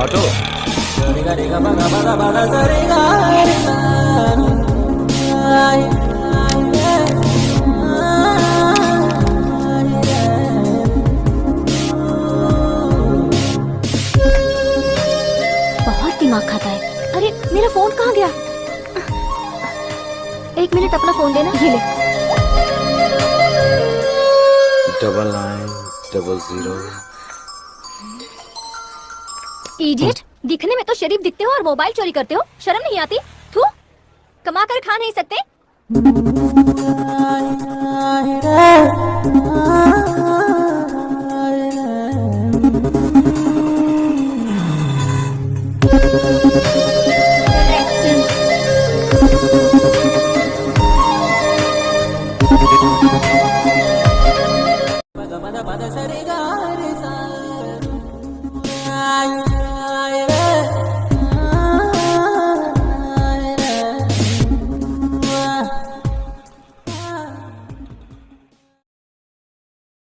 Auto बहुत दिमाग खाता है। अरे मेरा फोन कहाँ गया? एक मिनट अपना फोन देना। ये ले। 9900 इडियट, दिखने में तो शरीफ दिखते हो और मोबाइल चोरी करते हो, शर्म नहीं आती? थू, कमा कर खा नहीं सकते?